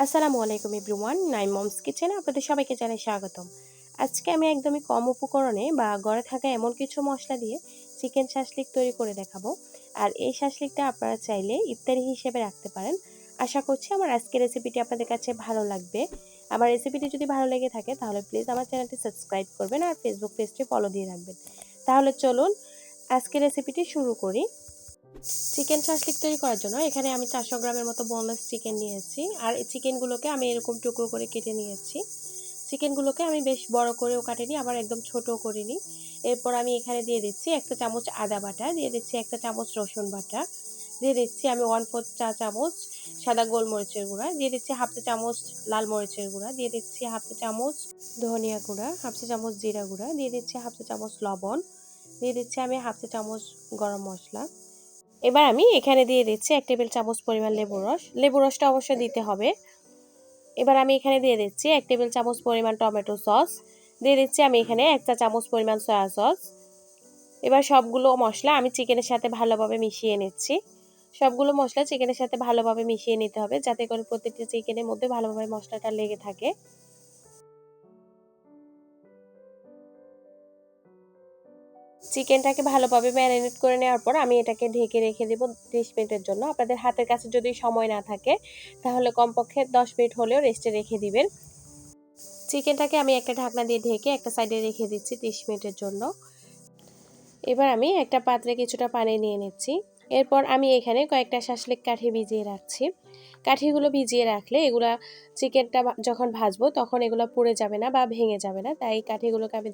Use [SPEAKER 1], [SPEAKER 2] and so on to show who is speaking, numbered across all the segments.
[SPEAKER 1] আসসালামু আলাইকুম everyone, Naim moms কিচেনে আপনাদের সবাইকে জানাই স্বাগতম। আজকে আমি একদমই কম উপকরণে বা ঘরে থাকা এমন কিছু মশলা দিয়ে চিকেন শাসলিক তৈরি করে দেখাবো। আর এই শাসলিকটা আপনারা চাইলে ইফতারি হিসেবে রাখতে পারেন। আশা করছি আমার আজকের রেসিপিটি আপনাদের কাছে ভালো লাগবে। আমার রেসিপিটি যদি ভালো লেগে থাকে তাহলে প্লিজ আমার চ্যানেলটি সাবস্ক্রাইব করবেন আর ফেসবুক পেজটি ফলো দিয়ে রাখবেন। তাহলে চলুন আজকের রেসিপিটি শুরু করি। চিকেন শাসলিক তৈরি করার জন্য এখানে আমি 400 গ্রামের মতো বোনলেস চিকেন নিয়েছি। আর এই চিকেনগুলোকে আমি এরকম টুকরো করে কেটে নিয়েছি। চিকেনগুলোকে আমি বেশ বড় করেও কাটিনি, আবার একদম ছোটও করিনি। এরপর আমি এখানে দিয়ে দিচ্ছি 1 চামচ আদা বাটা, দিয়ে দিচ্ছি 1 চামচ রসুন বাটা, দিয়ে দিচ্ছি আমি 1/4 চা চামচ সাদা গোলমরিচের গুঁড়া, দিয়ে দিচ্ছি 1/2 চামচ লাল মরিচের গুঁড়া, দিয়ে দিচ্ছি 1/2 চামচ ধনিয়া গুঁড়া, 1/2 চামচ জিরা গুঁড়া, দিয়ে দিচ্ছি 1/2 চামচ লবণ, দিয়ে দিচ্ছি আমি 1/2 চামচ গরম মশলা। এবার আমি এখানে দিয়ে দিচ্ছি 1 টেবিল চামচ পরিমাণ লেবুর রস। লেবুর রসটা অবশ্যই দিতে হবে। এবার আমি এখানে দিয়ে দিচ্ছি 1 টেবিল চামচ পরিমাণ টমেটো সস, দিয়ে দিচ্ছি আমি এখানে 1 চা চামচ পরিমাণ সয়া সস। এবার সবগুলো মশলা আমি চিকেনের সাথে ভালোভাবে মিশিয়ে নিচ্ছি। সবগুলো মশলা চিকেনের সাথে ভালোভাবে মিশিয়ে নিতে হবে, যাতে করে প্রত্যেকটা চিকেনের মধ্যে ভালোভাবে মশলাটা লেগে থাকে। চিকেনটাকে ভালোভাবে ম্যারিনেট করে নেওয়ার পর আমি এটাকে ঢেকে রেখে দেব 30 মিনিটের জন্য। আপনাদের হাতের কাছে যদি সময় না থাকে তাহলে কমপক্ষে 10 মিনিট হলেও রেস্টে রেখে দিবেন। চিকেনটাকে আমি একটা ঢাকনা দিয়ে ঢেকে একটা সাইডে রেখে দিচ্ছি 30 মিনিটের জন্য। এবার আমি একটা পাত্রে কিছুটা পানি নিয়ে নিচ্ছি। এরপর আমি এখানে কয়েকটা শাসলিক কাঠি ভিজিয়ে রাখছি। কাঠিগুলো ভিজিয়ে রাখলে এগুলা চিকেনটা যখন ভাজবো তখন এগুলো পুড়ে যাবে না বা ভেঙে যাবে না। তাই কাঠিগুলোকে আমি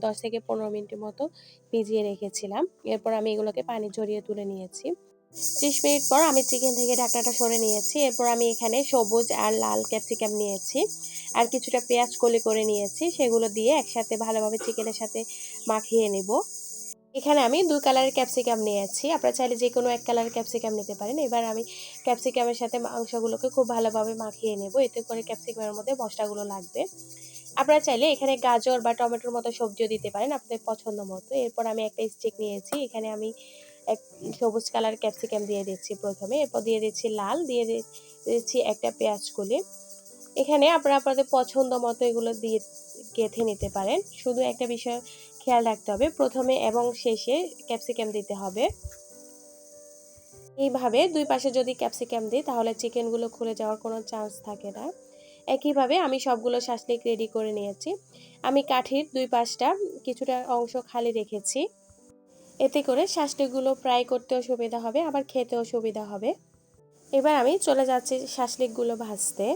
[SPEAKER 1] 10 থেকে 15 মিনিটের মতো ভিজিয়ে রেখেছিলাম। এরপর আমি এগুলোকে পানি ঝরিয়ে তুলে নিয়েছি। 30 মিনিট পর আমি চিকেন থেকে ঢাকনাটা সরে নিয়েছি। এরপর আমি এখানে সবুজ আর লাল ক্যাপসিকাম নিয়েছি আর কিছুটা পেঁয়াজ কলি করে নিয়েছি। সেগুলো দিয়ে একসাথে ভালোভাবে চিকেনের সাথে মাখিয়ে নেব। এখানে আমি 2 কালারের ক্যাপসিকাম নিয়েছি। আপনারা চাইলে যে কোনো 1 কালারের ক্যাপসিকাম নিতে পারেন। এবার আমি ক্যাপসিকামের সাথে মাংসগুলোকে খুব ভালোভাবে মাখিয়ে নেব। এতে করে ক্যাপসিকামের মধ্যে মশলাগুলো লাগবে। আপনারা চাইলে এখানে গাজর বা টমেটোর মতো সবজিও দিতে পারেন আপনাদের পছন্দ মতো। এরপর আমি একটা স্টিক নিয়েছি। এখানে আমি এক সবুজ কালার ক্যাপসিকাম দিয়ে দিচ্ছি প্রথমে। এরপর দিয়ে দিচ্ছি লাল, দিয়ে দিচ্ছি একটা পেঁয়াজ কলি। এখানে আপনারা আপনাদের পছন্দ মতো এগুলো দিয়ে গেঁথে নিতে পারেন। শুধু একটা বিষয় খেয়াল রাখতে হবে, প্রথমে এবং শেষে ক্যাপসিকাম দিতে হবে। এইভাবে দুই পাশে যদি ক্যাপসিকাম দিই তাহলে চিকেনগুলো খুলে যাওয়ার কোনো চান্স থাকে না। একইভাবে আমি সবগুলো শাসলিক রেডি করে নিয়েছি। আমি কাঠির দুই পাশটা কিছুটা অংশ খালি রেখেছি। এতে করে শাসলিকগুলো ফ্রাই করতেও সুবিধা হবে, আবার খেতেও সুবিধা হবে। এবার আমি চলে যাচ্ছি শাসলিকগুলো ভাজতে।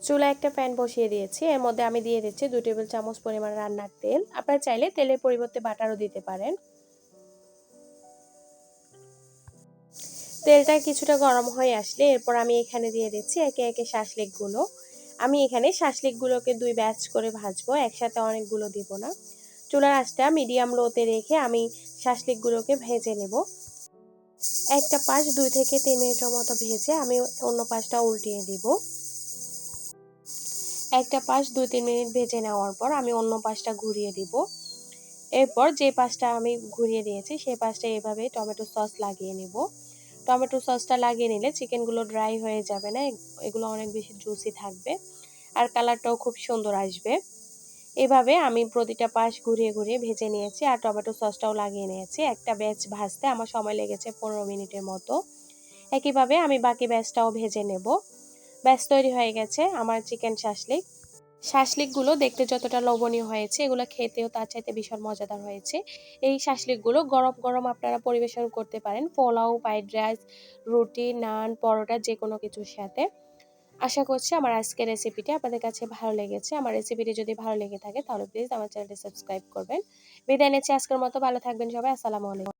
[SPEAKER 1] চুলায় একটা প্যান বসিয়ে দিয়েছি। এর মধ্যে আমি দিয়ে দিচ্ছি 2 টেবিল চামচ পরিমাণ রান্নার তেল। আপনারা চাইলে তেলের পরিবর্তে বাটারও দিতে পারেন। তেলটা কিছুটা গরম হয়ে আসলে এরপর আমি এখানে দিয়ে দিচ্ছি একে একে শাসলিকগুলো। আমি এখানে শাসলিকগুলোকে 2 ব্যাচ করে ভাজবো, একসাথে অনেকগুলো দিব না। চুলার আঁচটা মিডিয়াম লোতে রেখে আমি শাসলিকগুলোকে ভেজে নেব। একটা পাশ 2 থেকে 3 মিনিটের মতো ভেজে আমি অন্য পাশটা উল্টিয়ে দিব। একটা পাশ 2-3 মিনিট ভেজে নেওয়ার পর আমি অন্য পাশটা ঘুরিয়ে দিব। এরপর যে পাশটা আমি ঘুরিয়ে দিয়েছি সেই পাশটা এভাবে টমেটো সস লাগিয়ে নেব। টমেটো সসটা লাগিয়ে নিলে চিকেনগুলো ড্রাই হয়ে যাবে না, এগুলো অনেক বেশি জুসি থাকবে আর কালারটাও খুব সুন্দর আসবে। এভাবে আমি প্রতিটা পাশ ঘুরিয়ে ঘুরিয়ে ভেজে নিয়েছি আর টমেটো সসটাও লাগিয়ে নিয়েছি। একটা ব্যাচ ভাজতে আমার সময় লেগেছে 15 মিনিটের মতো। একইভাবে আমি বাকি ব্যাচটাও ভেজে নেব। ব্যাচ তৈরি হয়ে গেছে আমার চিকেন শাসলিক। শাসলিকগুলো দেখতে যতটা লোভনীয় হয়েছে এগুলো খেতেও তার চাইতে ভীষণ মজাদার হয়েছে। এই শাসলিকগুলো গরম গরম আপনারা পরিবেশন করতে পারেন পোলাও, ফ্রাইড রাইস, রুটি, নান, পরোটা যে কোনো কিছুর সাথে। আশা করছি আমার আজকের রেসিপিটি আপনাদের কাছে ভালো লেগেছে। আমার রেসিপিটি যদি ভালো লেগে থাকে তাহলে প্লিজ আমার চ্যানেলটি সাবস্ক্রাইব করবেন। বিদায় নিচ্ছি আজকের মতো, ভালো থাকবেন সবাই। আসসালামু আলাইকুম।